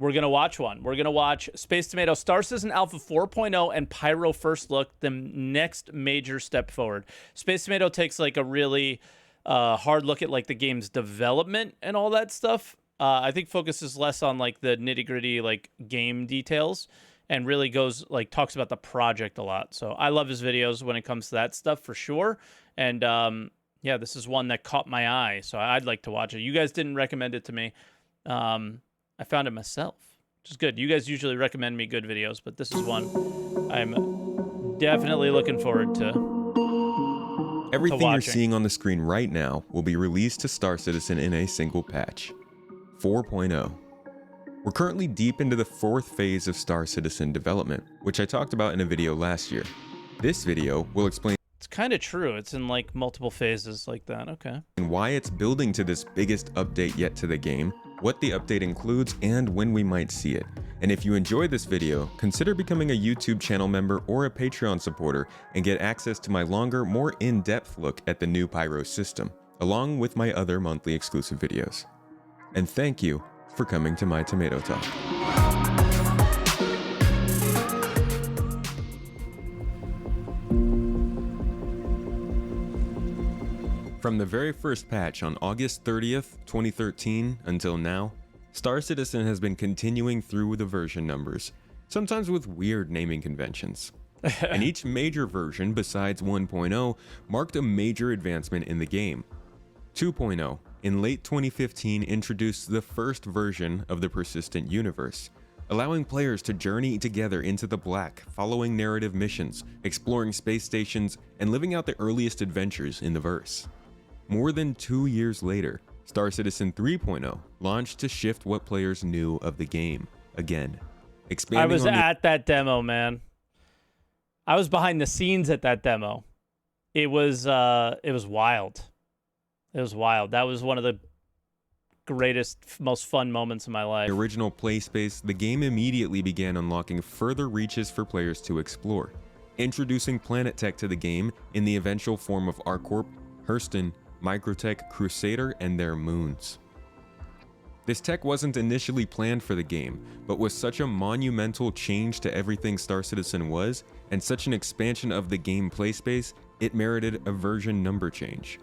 we're going to watch one. We're going to watch Space Tomato Star Citizen Alpha 4.0 and Pyro First Look, the next major step forward. Space Tomato takes like a really hard look at like the game's development and all that stuff. I think focuses less on like the nitty gritty like game details and really goes like talks about the project a lot. So I love his videos when it comes to that stuff for sure. And yeah, this is one that caught my eye, so I'd like to watch it. You guys didn't recommend it to me. I found it myself, which is good. You guys usually recommend me good videos, but this is one I'm definitely looking forward to. Everything you're seeing on the screen right now will be released to Star Citizen in a single patch, 4.0. We're currently deep into the 4th phase of Star Citizen development, which I talked about in a video last year. This video will explain it's kind of true. It's in like multiple phases like that. Okay. And why it's building to this biggest update yet to the game, what the update includes, and when we might see it. And if you enjoyed this video, consider becoming a YouTube channel member or a Patreon supporter and get access to my longer, more in-depth look at the new Pyro system, along with my other monthly exclusive videos. And thank you for coming to my Tomato Talk. From the very first patch on August 30th, 2013 until now, Star Citizen has been continuing through the version numbers, sometimes with weird naming conventions. And each major version besides 1.0 marked a major advancement in the game. 2.0 in late 2015 introduced the first version of the persistent universe, allowing players to journey together into the black, following narrative missions, exploring space stations, and living out the earliest adventures in the verse. More than 2 years later, Star Citizen 3.0 launched to shift what players knew of the game again. I was at that demo, man. I was behind the scenes at that demo. It was wild. It was wild. That was one of the greatest, most fun moments of my life. The original play space, the game immediately began unlocking further reaches for players to explore, introducing planet tech to the game in the eventual form of ArcCorp, Hurston, Microtech, Crusader, and their moons. This tech wasn't initially planned for the game, but was such a monumental change to everything Star Citizen was, and such an expansion of the game play space, it merited a version number change.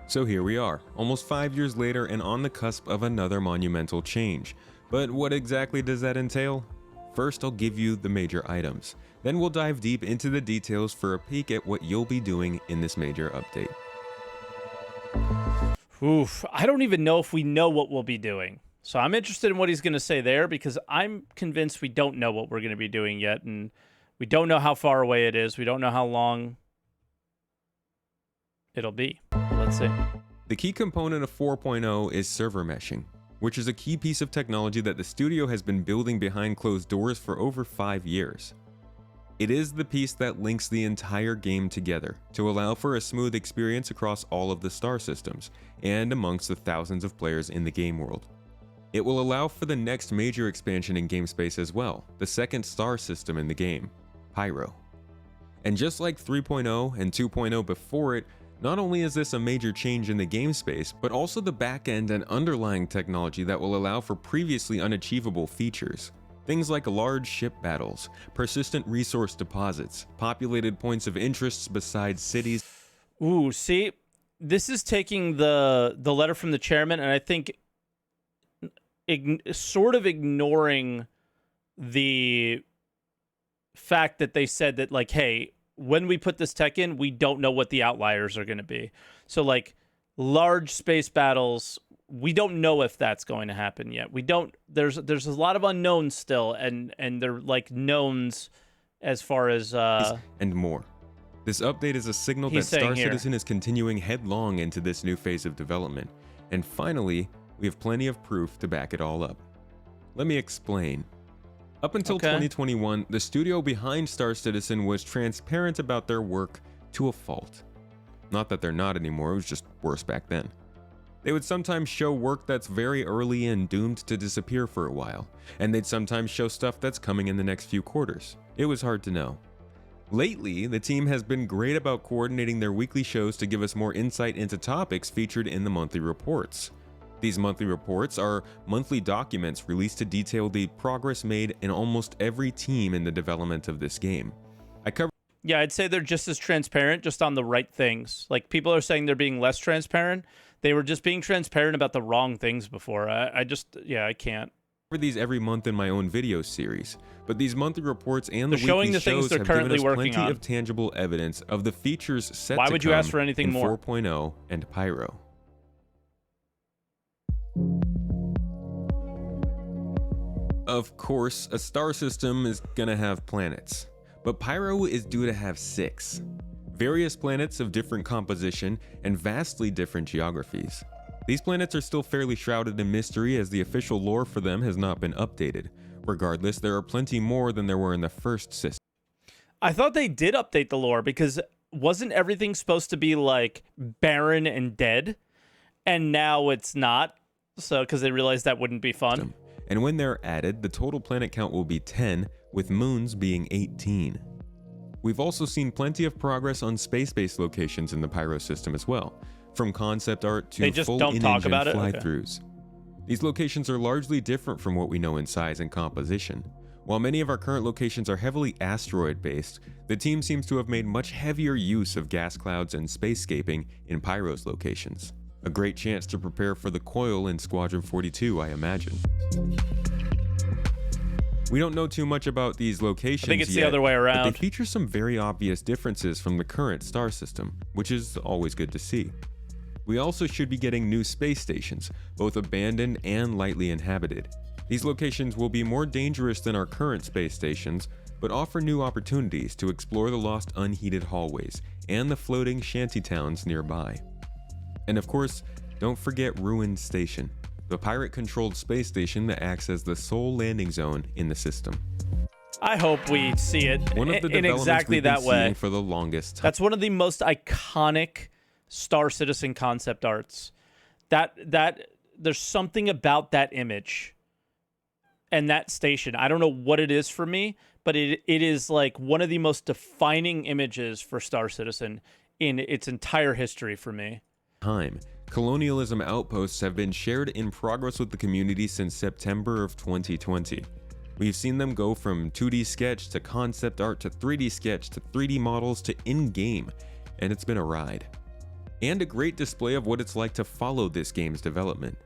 So here we are, almost 5 years later and on the cusp of another monumental change. But what exactly does that entail? First, I'll give you the major items. Then we'll dive deep into the details for a peek at what you'll be doing in this major update. Oof, I don't even know if we know what we'll be doing. So I'm interested in what he's going to say there, because I'm convinced we don't know what we're going to be doing yet, and we don't know how far away it is. We don't know how long it'll be. Let's see. The key component of 4.0 is server meshing, which is a key piece of technology that the studio has been building behind closed doors for over 5 years. It is the piece that links the entire game together to allow for a smooth experience across all of the star systems and amongst the thousands of players in the game world. It will allow for the next major expansion in game space as well, the second star system in the game, Pyro. And just like 3.0 and 2.0 before it, not only is this a major change in the game space, but also the back-end and underlying technology that will allow for previously unachievable features. Things like large ship battles, persistent resource deposits, populated points of interest besides cities. Ooh, see, this is taking the letter from the chairman, and I think sort of ignoring the fact that they said that, like, hey, when we put this tech in, we don't know what the outliers are going to be. So, like, large space battles, we don't know if that's going to happen yet. We don't. There's a lot of unknowns still, and they're like knowns as far as and more. This update is a signal that Star Citizen is continuing headlong into this new phase of development. And finally, we have plenty of proof to back it all up. Let me explain. Up until 2021, the studio behind Star Citizen was transparent about their work to a fault. Not that they're not anymore, it was just worse back then. They would sometimes show work that's very early and doomed to disappear for a while, and they'd sometimes show stuff that's coming in the next few quarters. It was hard to know. Lately, the team has been great about coordinating their weekly shows to give us more insight into topics featured in the monthly reports. These monthly reports are monthly documents released to detail the progress made in almost every team in the development of this game. Yeah, I'd say they're just as transparent, just on the right things. Like, people are saying they're being less transparent. They were just being transparent about the wrong things before. I can't. Cover these every month in my own video series, but these monthly reports and They're the showing weekly the things shows they're have given currently us working plenty on. of tangible evidence of the features set Why to would you come ask for anything in more? 4.0 and Pyro. Of course, a star system is gonna have planets, but Pyro is due to have 6. Various planets of different composition and vastly different geographies. These planets are still fairly shrouded in mystery as the official lore for them has not been updated. Regardless, there are plenty more than there were in the first system. I thought they did update the lore, because wasn't everything supposed to be like barren and dead? And now it's not. So, because they realized that wouldn't be fun. And when they're added, the total planet count will be 10, with moons being 18. We've also seen plenty of progress on space-based locations in the Pyro system as well, from concept art to They just full don't talk in-engine about it? Okay. fly-throughs. These locations are largely different from what we know in size and composition. While many of our current locations are heavily asteroid-based, the team seems to have made much heavier use of gas clouds and spacescaping in Pyro's locations. A great chance to prepare for the coil in Squadron 42, I imagine. We don't know too much about these locations I think it's yet, the other way but around. they feature some very obvious differences from the current star system, which is always good to see. We also should be getting new space stations, both abandoned and lightly inhabited. These locations will be more dangerous than our current space stations, but offer new opportunities to explore the lost unheated hallways and the floating shantytowns nearby. And of course, don't forget Ruined Station, the pirate-controlled space station that acts as the sole landing zone in the system. I hope we see it One of the in developments exactly we've been that way. seeing for the longest time. That's one of the most iconic Star Citizen concept arts. That there's something about that image and that station. I don't know what it is for me, but it is like one of the most defining images for Star Citizen in its entire history for me. Colonialism outposts have been shared in progress with the community since September of 2020. We've seen them go from 2D sketch to concept art to 3D sketch to 3D models to in-game, and it's been a ride. And a great display of what it's like to follow this game's development.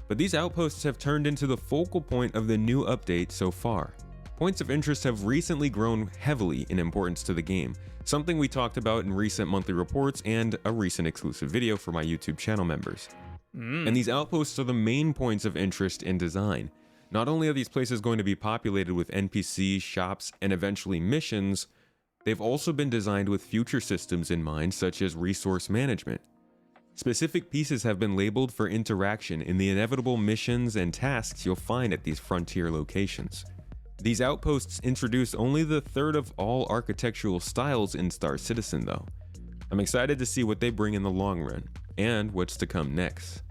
But these outposts have turned into the focal point of the new update so far. Points of interest have recently grown heavily in importance to the game, something we talked about in recent monthly reports and a recent exclusive video for my YouTube channel members. And these outposts are the main points of interest in design. Not only are these places going to be populated with NPCs, shops, and eventually missions, they've also been designed with future systems in mind, such as resource management. Specific pieces have been labeled for interaction in the inevitable missions and tasks you'll find at these frontier locations. These outposts introduce only the third of all architectural styles in Star Citizen though. I'm excited to see what they bring in the long run, and what's to come next.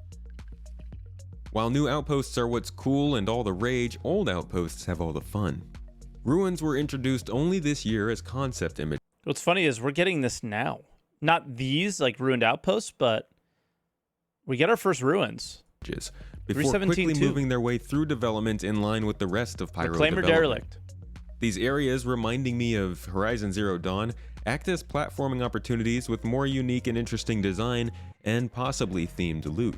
While new outposts are what's cool and all the rage, old outposts have all the fun. Ruins were introduced only this year as concept images. What's funny is we're getting this now. Not these, like, ruined outposts, but we get our first ruins. Before quickly too. moving their way through development in line with the rest of Pyro Reclaimer development. Derelict. These areas, reminding me of Horizon Zero Dawn, act as platforming opportunities with more unique and interesting design and possibly themed loot.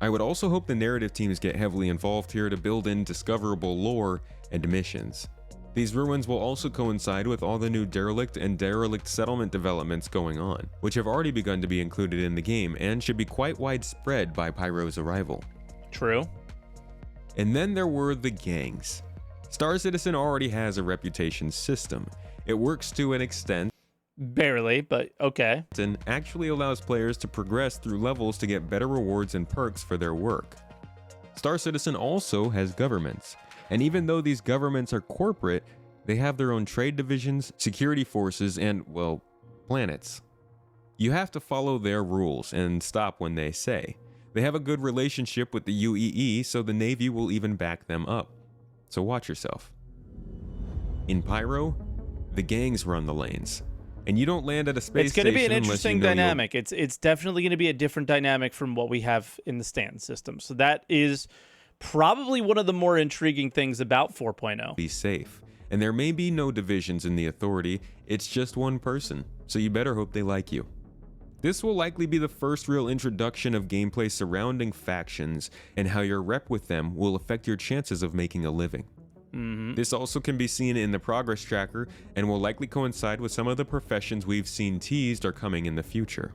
I would also hope the narrative teams get heavily involved here to build in discoverable lore and missions. These ruins will also coincide with all the new derelict and derelict settlement developments going on, which have already begun to be included in the game and should be quite widespread by Pyro's arrival. True. And then there were the gangs. Star Citizen already has a reputation system. It works to an extent Barely, but okay. and actually allows players to progress through levels to get better rewards and perks for their work. Star Citizen also has governments, and even though these governments are corporate, they have their own trade divisions, security forces, and, well, planets. You have to follow their rules and stop when they say. They have a good relationship with the UEE, so the Navy will even back them up. So watch yourself. In Pyro, the gangs run the lanes. And you don't land at a space It's going to be station an unless interesting you know dynamic. It's definitely going to be a different dynamic from what we have in the stand system. So that is probably one of the more intriguing things about 4.0. be safe. And there may be no divisions in the authority, it's just one person, so you better hope they like you. This will likely be the first real introduction of gameplay surrounding factions, and how your rep with them will affect your chances of making a living. This also can be seen in the progress tracker, and will likely coincide with some of the professions we've seen teased are coming in the future.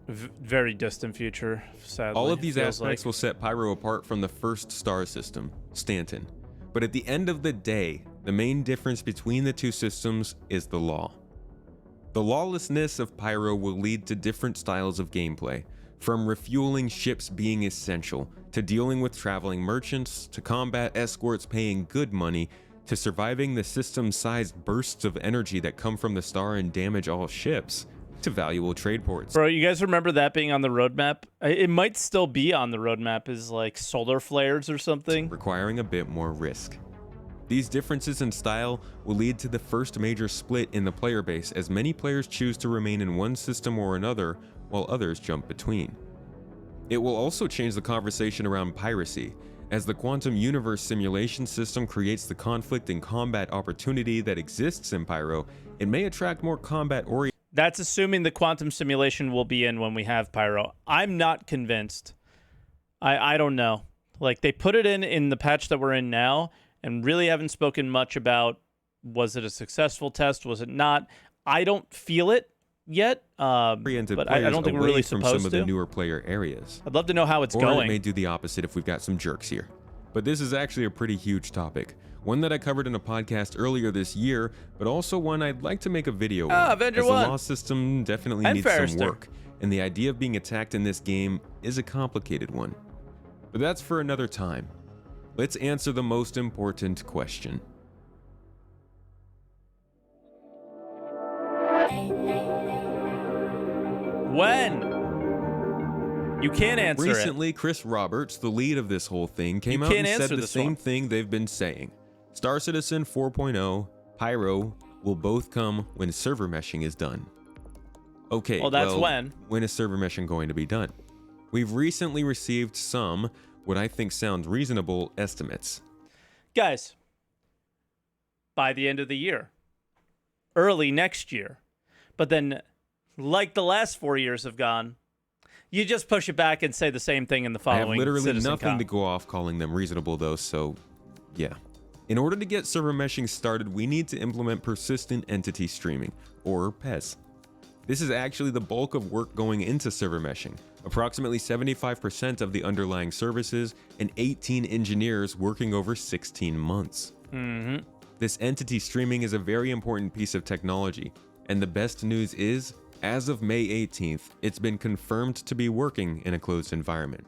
Very distant future, sadly. All of these feels aspects like. will set Pyro apart from the first star system, Stanton. But at the end of the day, the main difference between the two systems is the law. The lawlessness of Pyro will lead to different styles of gameplay, from refueling ships being essential, to dealing with traveling merchants, to combat escorts paying good money, to surviving the system-sized bursts of energy that come from the star and damage all ships, to valuable trade ports. Bro, you guys remember that being on the roadmap? It might still be on the roadmap as like solar flares or something. Requiring a bit more risk. These differences in style will lead to the first major split in the player base, as many players choose to remain in one system or another, while others jump between. It will also change the conversation around piracy, as the quantum universe simulation system creates the conflict and combat opportunity that exists in Pyro. It may attract more combat-oriented. That's assuming the quantum simulation will be in when we have Pyro. I'm not convinced. I don't know. Like, they put it in the patch that we're in now, and really haven't spoken much about, was it a successful test, was it not? I don't feel it yet, but I don't think we're really from supposed some of the to. newer player areas. I'd love to know how it's Or going. it may do the opposite if we've got some jerks here. But this is actually a pretty huge topic, one that I covered in a podcast earlier this year, but also one I'd like to make a video on, Avenger as the 1. law system definitely And needs some Forrester. work, and the idea of being attacked in this game is a complicated one. But that's for another time. Let's answer the most important question. When? You can't answer Recently, Chris Roberts, the lead of this whole thing, came You out can't and said answer the this same one. thing they've been saying. Star Citizen 4.0, Pyro will both come when server meshing is done. Okay, Well, that's when. When is server meshing going to be done? We've recently received some, what I think sounds reasonable, estimates. it. Guys, by the end of the year. Early next year. But then, like the last 4 years have gone, you just push it back and say the same thing in the I following have literally Citizen nothing Con. to go off calling them reasonable though, so yeah. In order to get server meshing started, we need to implement persistent entity streaming, or PES. This is actually the bulk of work going into server meshing. Approximately 75% of the underlying services and 18 engineers working over 16 months. This entity streaming is a very important piece of technology, and the best news is, as of May 18th, it's been confirmed to be working in a closed environment.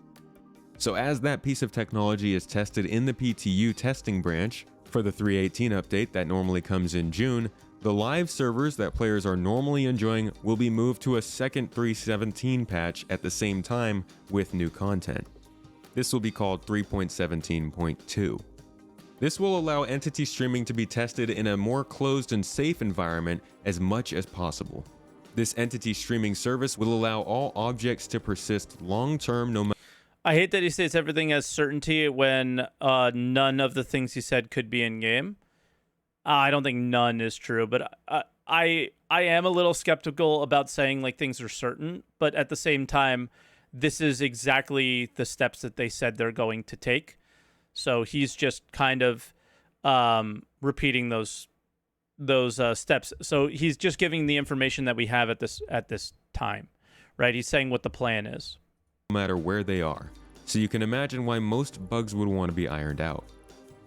So as that piece of technology is tested in the PTU testing branch for the 3.18 update that normally comes in June, the live servers that players are normally enjoying will be moved to a second 3.17 patch at the same time with new content. This will be called 3.17.2. This will allow entity streaming to be tested in a more closed and safe environment as much as possible. This entity streaming service will allow all objects to persist long-term no matter. I hate that he states everything as certainty when none of the things he said could be in game. I don't think none is true, but I am a little skeptical about saying like things are certain. But at the same time, this is exactly the steps that they said they're going to take. So he's just kind of repeating those steps. So he's just giving the information that we have at this time, right? He's saying what the plan is. No matter where they are, so you can imagine why most bugs would want to be ironed out.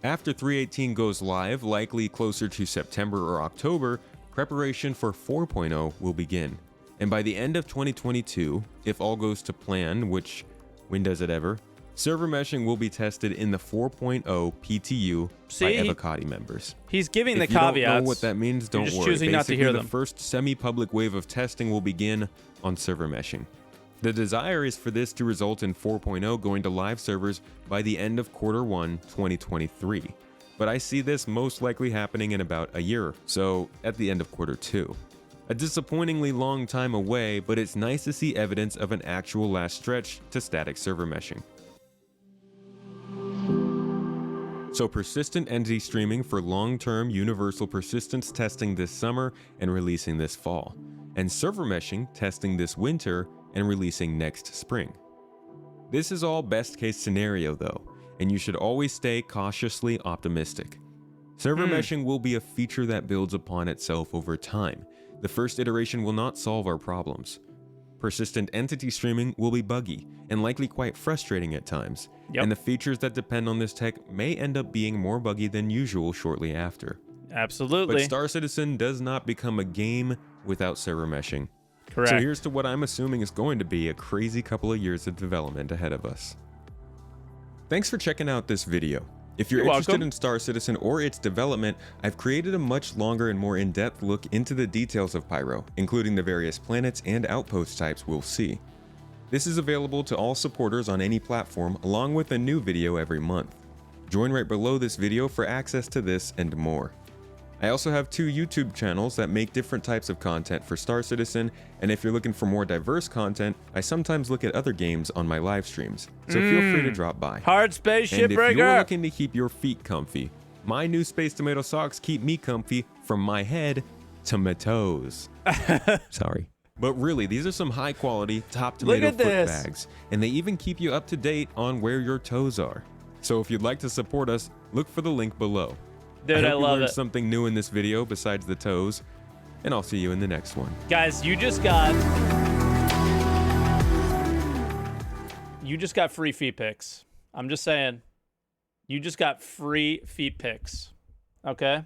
After 3.18 goes live, likely closer to September or October, preparation for 4.0 will begin. And by the end of 2022, if all goes to plan, which, when does it ever, server meshing will be tested in the 4.0 PTU by Evocati members. He's giving the If you caveats. don't know what that means, don't just worry. choosing not to hear the them. first semi-public wave of testing will begin on server meshing. The desire is for this to result in 4.0 going to live servers by the end of Q1 2023. But I see this most likely happening in about a year, so at the end of Q2. A disappointingly long time away, but it's nice to see evidence of an actual last stretch to static server meshing. So persistent entity streaming for long-term universal persistence testing this summer and releasing this fall, and server meshing testing this winter and releasing next spring. This is all best case scenario though, and you should always stay cautiously optimistic. Server meshing will be a feature that builds upon itself over time. The first iteration will not solve our problems. Persistent entity streaming will be buggy and likely quite frustrating at times, and the features that depend on this tech may end up being more buggy than usual shortly after. Absolutely. But Star Citizen does not become a game without server meshing. Correct. So here's to what I'm assuming is going to be a crazy couple of years of development ahead of us. Thanks for checking out this video. If you're interested welcome. in Star Citizen or its development, I've created a much longer and more in-depth look into the details of Pyro, including the various planets and outpost types we'll see. This is available to all supporters on any platform, along with a new video every month. Join right below this video for access to this and more. I also have 2 YouTube channels that make different types of content for Star Citizen, and if you're looking for more diverse content, I sometimes look at other games on my live streams, so feel free to drop by. Hard space And if you're shipbreaker. looking to keep your feet comfy, my new Space Tomato socks keep me comfy from my head to my toes. Sorry. But really, these are some high quality, top tomato foot bags, and they even keep you up to date on where your toes are. So if you'd like to support us, look for the link below. Dude, I hope you love learned it. something new in this video besides the toes, and I'll see you in the next one. Guys, you just got free feet pics. I'm just saying. You just got free feet pics. Okay?